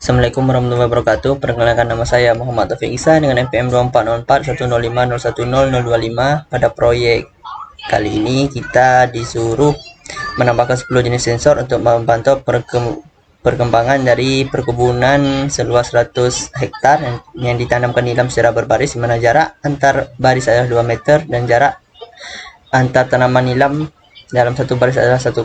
Assalamualaikum warahmatullahi wabarakatuh. Perkenalkan, nama saya Muhammad Taufik Isa dengan NPM 240410501025. Pada proyek kali ini kita disuruh menambahkan 10 jenis sensor untuk memantau perkembangan dari perkebunan seluas 100 hektar yang ditanamkan nilam secara berbaris, di mana jarak antar baris adalah 2 meter dan jarak antar tanaman nilam dalam satu baris adalah 1,5.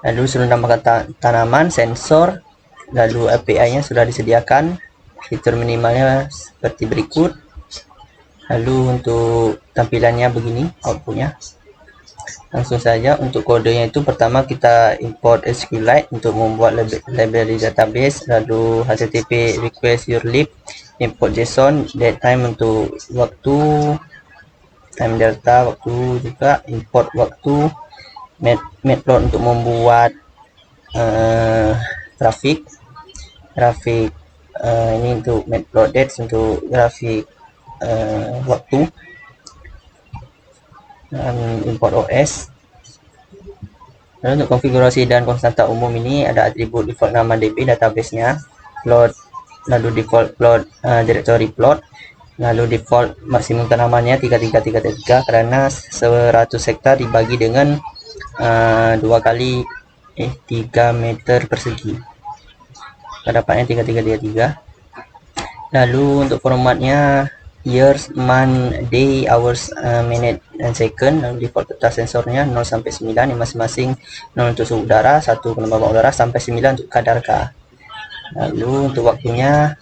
Lalu sudah menambahkan tanaman, sensor, lalu API-nya sudah disediakan. Fitur minimalnya seperti berikut. Lalu untuk tampilannya begini outputnya. Langsung saja untuk kodenya itu, pertama kita import SQLite untuk membuat library database, lalu HTTP request your lib, import JSON, datetime untuk waktu, time delta waktu juga, import waktu, matplot untuk membuat grafik ini untuk matplot dates untuk grafik waktu, dan import OS. Lalu untuk konfigurasi dan konstanta umum ini ada atribut default nama DB database-nya, plot, lalu default plot directory plot, lalu default maksimum tanamannya 3333 karena 100 hektar dibagi dengan 2 kali 3 meter persegi, dapatnya 3333. Lalu untuk formatnya years, month, day, hours, minute, dan second. Lalu default peta sensornya 0 sampai 9 yang masing-masing 0 untuk suhu udara, 1 penebalan udara, sampai 9 untuk kadar K. Lalu untuk waktunya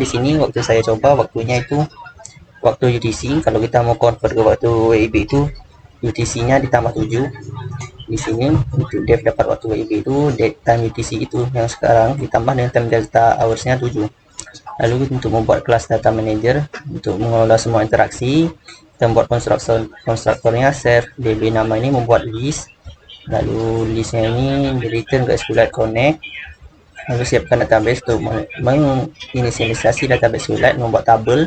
di sini waktu saya coba waktunya itu waktu UTC. Kalau kita mau convert ke waktu WIB itu UTC-nya ditambah 7. Di sini untuk dev dapat waktu WIB itu date time UTC itu yang sekarang ditambah dengan time delta hours-nya 7. Lalu untuk membuat kelas data manager untuk mengelola semua interaksi, kita membuat konstruktornya serve db nama ini, membuat list, lalu listnya ini di return ke SQLite connect, lalu siapkan database untuk menginisialisasi database SQLite, membuat tabel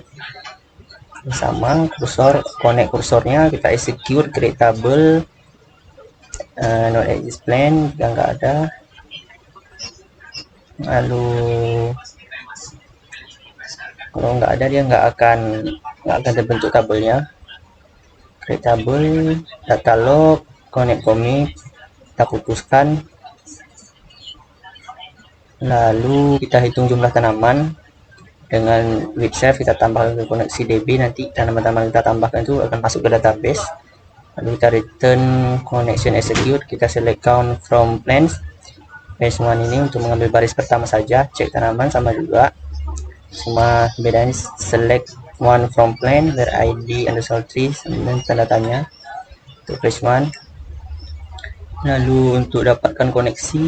sama kursor, connect kursornya, kita execute create table, not exist plan yang nggak ada. Lalu kalau nggak ada dia nggak akan terbentuk tabelnya. Create table, data log, connect commit, kita putuskan. Lalu kita hitung jumlah tanaman dengan with save, kita tambahkan ke koneksi DB, nanti tanaman-tanaman kita tambahkan itu akan masuk ke database. Lalu kita return connection execute, kita select count from plants. Phase 1 ini untuk mengambil baris pertama saja, cek tanaman sama juga. Cuma bedanya select one from plant where ID underscore tree dan tanda tanya untuk phase 1. Lalu untuk dapatkan koneksi,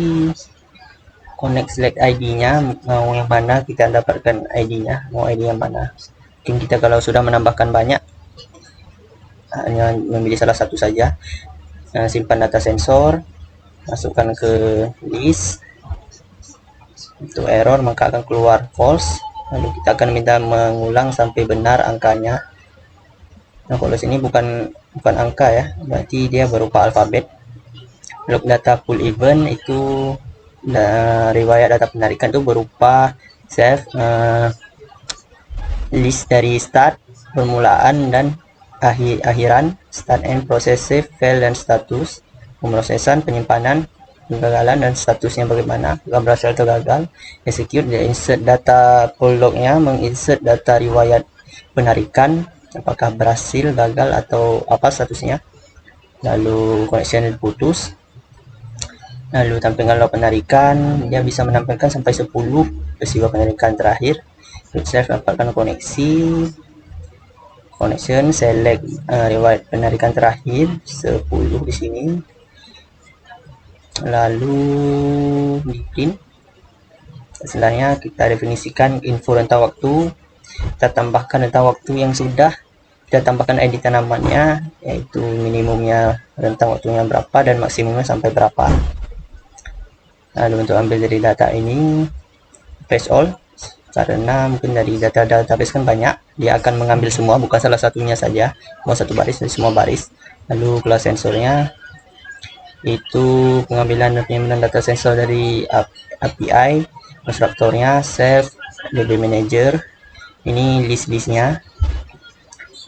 connect select ID-nya, mau yang mana kita dapatkan ID-nya, mau ID yang mana. Mungkin kita kalau sudah menambahkan banyak hanya memilih salah satu saja. Simpan data sensor, masukkan ke list. Untuk error maka akan keluar false. Lalu kita akan minta mengulang sampai benar angkanya. Nah, kalau sini bukan angka ya, berarti dia berupa alfabet. Log data full event itu riwayat data penarikan itu berupa save list dari start, permulaan dan akhiran, start and process, save, fail dan status, pemrosesan, penyimpanan, kegagalan dan statusnya bagaimana, berhasil atau gagal. Execute, dia insert data pull log-nya, menginsert data riwayat penarikan, apakah berhasil, gagal atau apa statusnya. Lalu connection putus. Lalu tampilkan log penarikan, dia bisa menampilkan sampai 10 peristiwa penarikan terakhir. Save, dapatkan koneksi, connection, select riwayat penarikan terakhir 10 di sini. Lalu di print, setelahnya kita definisikan info rentang waktu, kita tambahkan rentang waktu yang sudah kita tambahkan ID tanamannya, yaitu minimumnya rentang waktunya berapa dan maksimumnya sampai berapa. Lalu untuk ambil dari data ini press all, karena mungkin dari data database kan banyak, dia akan mengambil semua, bukan salah satunya saja, mau satu baris dari semua baris. Lalu kelas sensornya itu pengambilan dan penyimpanan data sensor dari API, konstruktornya, self, DB manager, ini list-listnya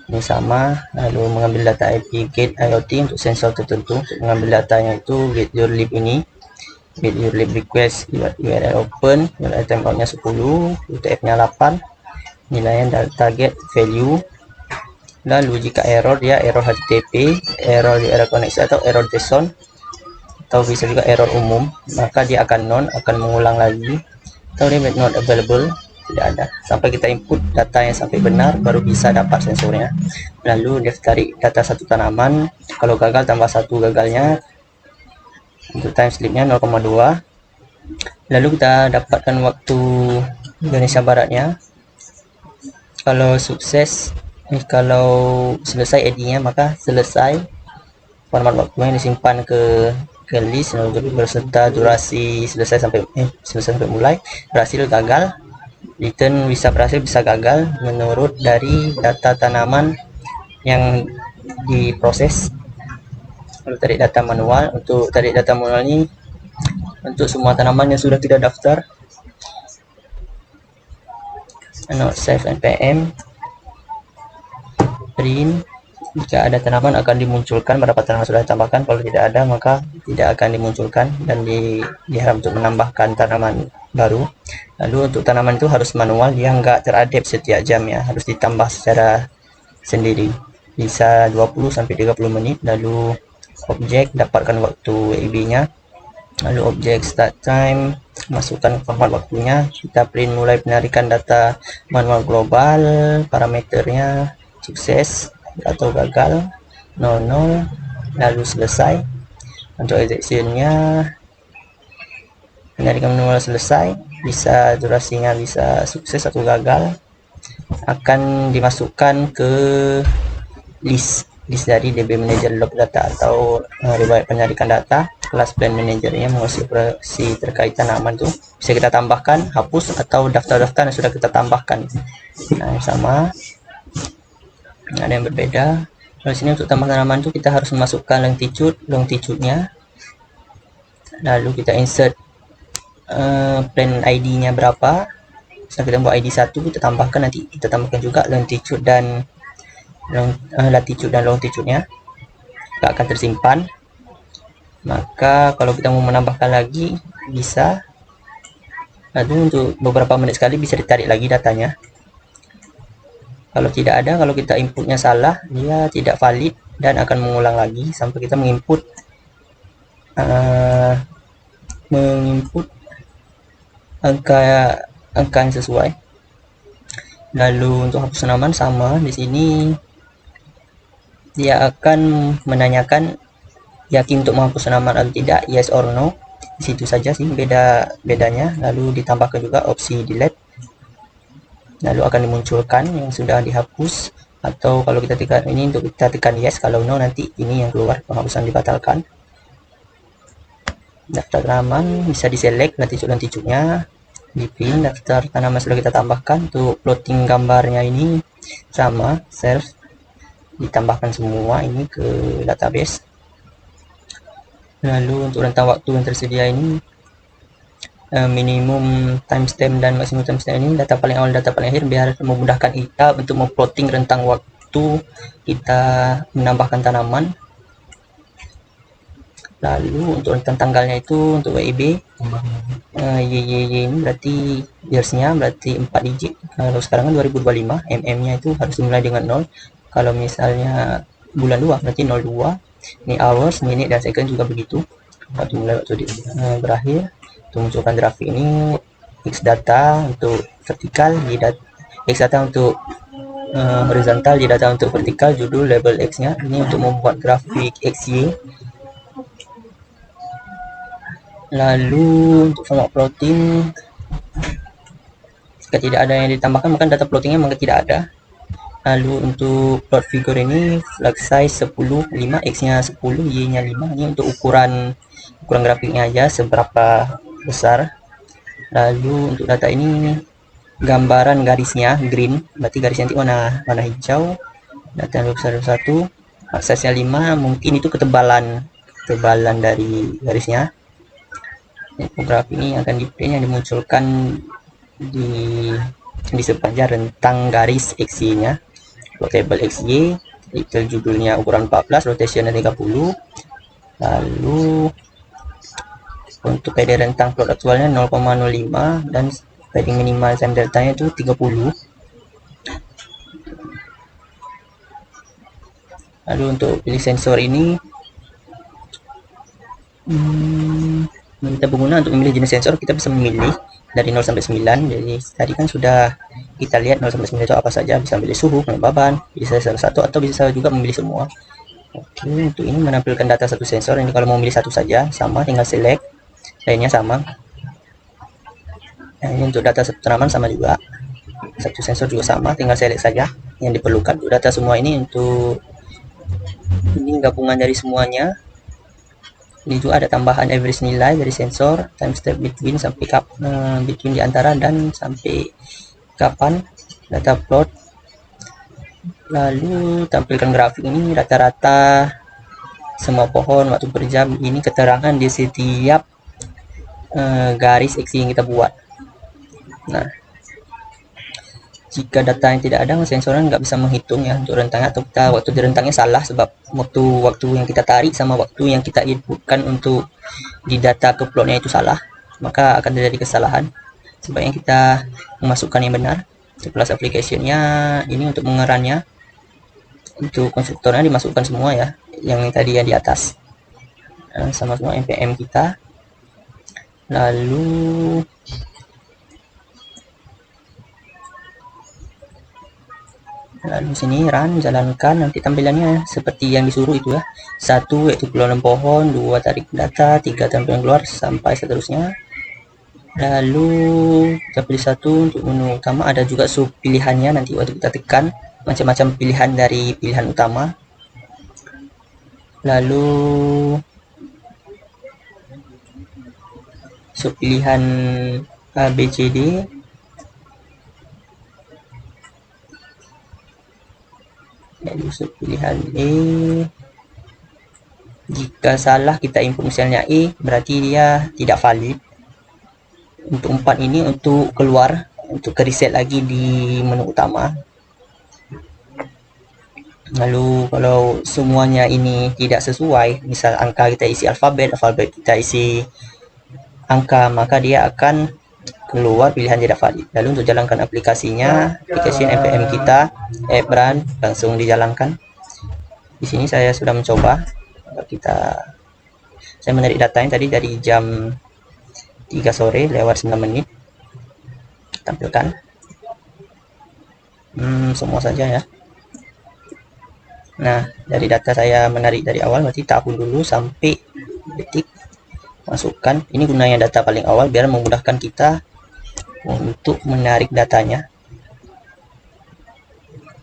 ini sama. Lalu mengambil data IP get IoT untuk sensor tertentu. Untuk mengambil datanya itu get your lib ini, get your lib request URL open, URL timeoutnya 10, UTF nya 8, nilainya target value. Lalu jika error, dia error HTTP, error URL koneksi atau error JSON, atau bisa juga error umum, maka dia akan non, akan mengulang lagi, atau dia not available, tidak ada, sampai kita input data yang sampai benar baru bisa dapat sensornya. Lalu dia tarik data satu tanaman, kalau gagal tambah satu gagalnya, untuk time slipnya 0,2. lalu kita dapatkan waktu Indonesia Baratnya. Kalau sukses, kalau selesai ID-nya, maka selesai format waktunya disimpan ke list, lalu berserta durasi selesai sampai mulai, berhasil gagal, return bisa berhasil bisa gagal menurut dari data tanaman yang diproses. Lalu tarik data manual, untuk tarik data manual ini untuk semua tanaman yang sudah tidak daftar, not save npm print. Jika ada tanaman akan dimunculkan berapa tanaman sudah ditambahkan, kalau tidak ada maka tidak akan dimunculkan dan diharap untuk menambahkan tanaman baru. Lalu untuk tanaman itu harus manual, dia nggak terupdate setiap jam ya, harus ditambah secara sendiri, bisa 20-30 menit. Lalu objek, dapatkan waktu WIB nya, lalu objek start time, masukkan format waktunya, kita print mulai penarikan data manual global, parameternya sukses atau gagal 00, lalu selesai. Untuk executionnya penarikan manual selesai, bisa durasinya bisa sukses atau gagal, akan dimasukkan ke list dari DB manager log data atau riwayat penarikan data. Kelas plan managernya mengurusi operasi terkait tanaman itu bisa kita tambahkan, hapus, atau daftar-daftar yang sudah kita tambahkan. Nah, yang sama, ada yang berbeda. Kalau sini untuk tambah tanaman itu kita harus memasukkan longitude-nya, lalu kita insert plan ID-nya berapa. Setelah kita buat ID 1, kita tambahkan, nanti kita tambahkan juga longitude dan latitude dan longitude-nya, akan tersimpan. Maka kalau kita mau menambahkan lagi bisa, lalu untuk beberapa menit sekali bisa ditarik lagi datanya. Kalau tidak ada, kalau kita inputnya salah, dia tidak valid dan akan mengulang lagi sampai kita menginput angka yang sesuai. Lalu untuk hapus tanaman sama, di sini dia akan menanyakan yakin untuk menghapus tanaman atau tidak, yes or no. Di situ saja sih bedanya. Lalu ditambahkan juga opsi delete, lalu akan dimunculkan yang sudah dihapus, atau kalau kita tekan ini untuk kita tekan yes, kalau no nanti ini yang keluar, penghapusan dibatalkan. Daftar tanaman bisa diselect latitude-nya, dipin daftar tanaman sudah kita tambahkan. Untuk plotting gambarnya ini sama, self, ditambahkan semua ini ke database. Lalu untuk rentang waktu yang tersedia ini, minimum timestamp dan maksimum timestamp ini data paling awal, data paling akhir, biar memudahkan kita untuk memplotting rentang waktu kita menambahkan tanaman. Lalu untuk rentang tanggalnya itu untuk WIB, YYY ini berarti years-nya berarti 4 digit. Kalau sekarang kan 2025, MM-nya itu harus dimulai dengan 0. Kalau misalnya bulan 2 berarti 02. Ini hours, menit, dan second juga begitu. Waktu mulai, waktu berakhir. Untuk munculkan grafik ini, X data untuk vertikal, X data untuk horizontal, Y data untuk vertikal, judul, label X-nya. Ini untuk membuat grafik XY. Lalu untuk format plotting, jika tidak ada yang ditambahkan maka data plottingnya maka tidak ada. Lalu untuk plot figure ini flag size 10, 5, X-nya 10, Y-nya 5. Ini untuk ukuran grafiknya aja seberapa besar. Lalu untuk data ini gambaran garisnya green, berarti garisnya nanti warna hijau. Data yang besar 1, size-nya 5, mungkin itu ketebalan ketebalan dari garisnya. Infografik ini akan yang dimunculkan di sepanjang rentang garis XY-nya. Plotable XY, titel judulnya ukuran 14, rotationnya 30. Lalu untuk PD rentang plot aktualnya 0,05 dan padding minimal time deltanya itu 30. Lalu untuk pilih sensor ini, kita pengguna untuk memilih jenis sensor kita bisa memilih dari 0 sampai 9. Jadi tadi kan sudah kita lihat 0 sampai 9 itu apa saja, bisa memilih suhu, kelembaban, bisa salah satu atau bisa juga memilih semua. Oke, untuk ini menampilkan data satu sensor. Ini kalau mau memilih satu saja sama, tinggal select, lainnya sama. Nah, ini untuk data satu tanaman sama juga, satu sensor juga sama, tinggal select saja yang diperlukan. Untuk data semua ini untuk ini gabungan dari semuanya. Ini juga ada tambahan average nilai dari sensor, time step between sampai between di antara dan sampai kapan, data plot. Lalu tampilkan grafik ini rata-rata semua pohon waktu per jam, ini keterangan di setiap garis X yang kita buat. Nah, jika data yang tidak ada, sensornya nggak bisa menghitung ya untuk rentangnya, atau kita waktu di rentangnya salah sebab waktu yang kita tarik sama waktu yang kita inputkan untuk di data ke plotnya itu salah, maka akan terjadi kesalahan. Sebaiknya kita memasukkan yang benar. Plus application-nya ini untuk mengerannya, untuk konstruktornya dimasukkan semua ya, yang tadi yang di atas sama semua npm kita. Lalu sini run, jalankan, nanti tampilannya seperti yang disuruh itu ya. 1 yaitu keluaran pohon, 2 tarik data, 3 tampilan keluar sampai seterusnya. Lalu kita pilih satu untuk menu utama, ada juga sub pilihannya, nanti waktu kita tekan macam-macam pilihan dari pilihan utama. Lalu sub pilihan A, B, C, D. Lalu sub pilihan E, jika salah kita input misalnya E, berarti dia tidak valid. Untuk 4 ini untuk keluar, untuk ke reset lagi di menu utama. Lalu kalau semuanya ini tidak sesuai, misal angka kita isi alfabet kita isi angka, maka dia akan keluar pilihan tidak valid. Lalu untuk jalankan aplikasinya, aplikasi npm kita app run, langsung dijalankan. Di sini saya sudah mencoba, saya menarik datanya tadi dari jam 3 sore lewat 9 menit. Tampilkan semua saja ya. Nah, dari data saya menarik dari awal, berarti tahun dulu sampai detik, masukkan. Ini gunanya data paling awal biar memudahkan kita untuk menarik datanya.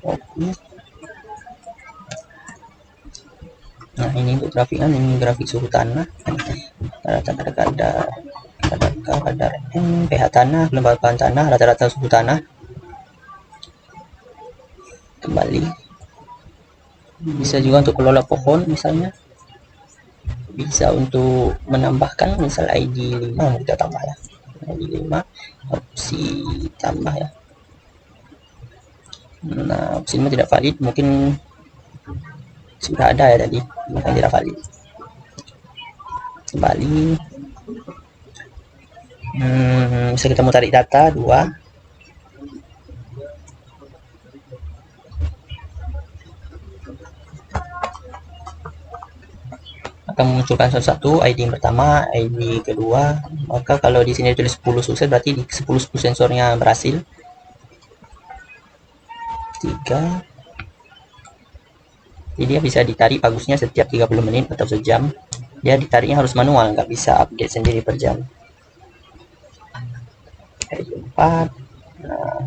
Oke. Nah, ini untuk grafiknya, ini grafik suhu tanah, kadar pH tanah, kelembapan tanah, rata-rata suhu tanah. Kembali, bisa juga untuk kelola pohon, misalnya bisa untuk menambahkan misal ID 5 kita tambah ya, ID 5 opsi tambah ya. Nah, opsi 5 tidak valid, mungkin sudah ada ya tadi, maka tidak valid. Kembali, bisa kita mau tarik data 2. Akan memunculkan satu ID yang pertama, ID kedua. Maka kalau di sini tulis 10 sukses, berarti di 10 sensornya berhasil. 3. Jadi dia bisa ditarik bagusnya setiap 30 menit atau sejam. Dia ditariknya harus manual, nggak bisa update sendiri per jam. ID 4. Nah,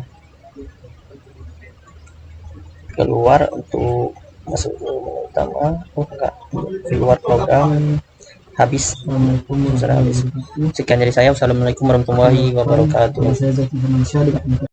keluar untuk masuk ke utama. Enggak, keluar program, habis. Sekian dari saya. Wassalamualaikum warahmatullahi wabarakatuh.